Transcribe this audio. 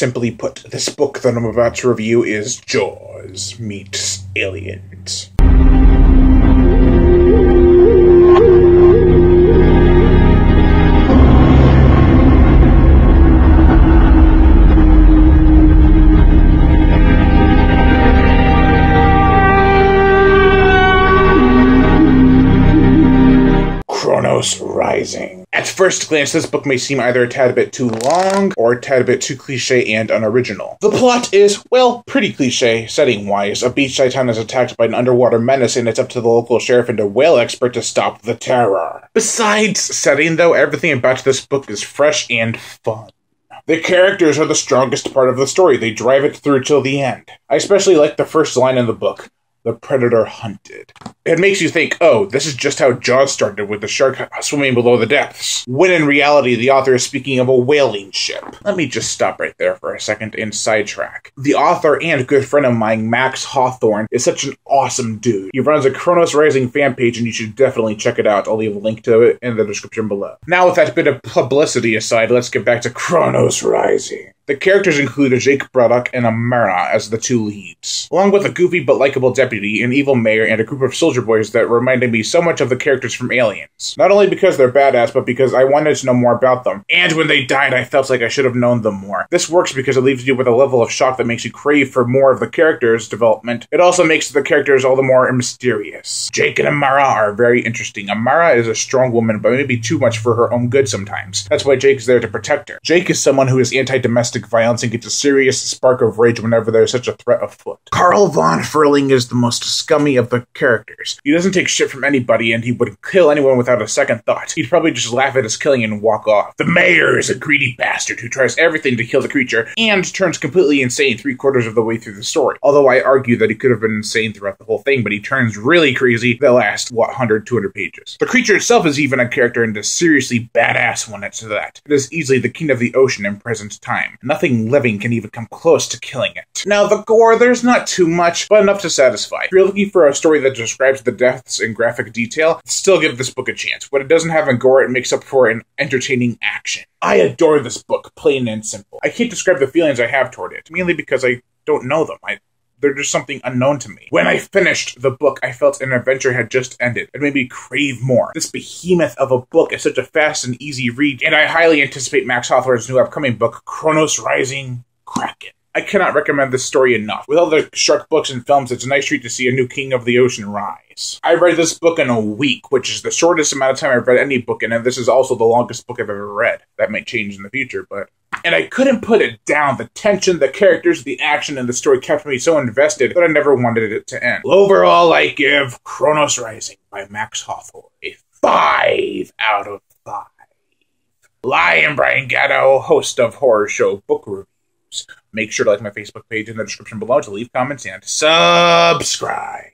Simply put, this book that I'm about to review is Jaws meets Aliens. Kronos Rising. At first glance, this book may seem either a tad bit too long or a tad bit too cliche and unoriginal. The plot is, well, pretty cliche, setting-wise. A beachside town is attacked by an underwater menace, and it's up to the local sheriff and a whale expert to stop the terror. Besides setting, though, everything about this book is fresh and fun. The characters are the strongest part of the story. They drive it through till the end. I especially like the first line in the book. The predator hunted. It makes you think, oh, this is just how Jaws started, with the shark swimming below the depths. When in reality, the author is speaking of a whaling ship. Let me just stop right there for a second and sidetrack. The author and good friend of mine, Max Hawthorne, is such an awesome dude. He runs a Kronos Rising fan page, and you should definitely check it out. I'll leave a link to it in the description below. Now, with that bit of publicity aside, let's get back to Kronos Rising. The characters include Jake Braddock and Amara as the two leads, along with a goofy but likable deputy, an evil mayor, and a group of soldier boys that reminded me so much of the characters from Aliens. Not only because they're badass, but because I wanted to know more about them. And when they died, I felt like I should have known them more. This works because it leaves you with a level of shock that makes you crave for more of the characters' development. It also makes the characters all the more mysterious. Jake and Amara are very interesting. Amara is a strong woman, but maybe too much for her own good sometimes. That's why Jake is there to protect her. Jake is someone who is anti-domestic violence and gets a serious spark of rage whenever there is such a threat afoot. Carl von Ferling is the most scummy of the characters. He doesn't take shit from anybody, and he would kill anyone without a second thought. He'd probably just laugh at his killing and walk off. The mayor is a greedy bastard who tries everything to kill the creature and turns completely insane 3/4 of the way through the story. Although I argue that he could have been insane throughout the whole thing, but he turns really crazy the last, 100, 200 pages. The creature itself is even a character, and a seriously badass one at that. It is easily the king of the ocean in present time. Nothing living can even come close to killing it. Now, the gore, there's not too much, but enough to satisfy. If you're looking for a story that describes the deaths in graphic detail, still give this book a chance. What it doesn't have in gore, it makes up for in entertaining action. I adore this book, plain and simple. I can't describe the feelings I have toward it, mainly because I don't know them. They're just something unknown to me. When I finished the book, I felt an adventure had just ended. It made me crave more. This behemoth of a book is such a fast and easy read, and I highly anticipate Max Hawthorne's new upcoming book, Kronos Rising Kraken. I cannot recommend this story enough. With all the shark books and films, it's a nice treat to see a new king of the ocean rise. I read this book in a week, which is the shortest amount of time I've read any book in, and this is also the longest book I've ever read. That might change in the future, but... And I couldn't put it down. The tension, the characters, the action, and the story kept me so invested that I never wanted it to end. Overall, I give Kronos Rising by Max Hawthorne a 5 out of 5. I am Brian Gatto, host of Horror Show Book Reviews. Make sure to like my Facebook page in the description below to leave comments and subscribe.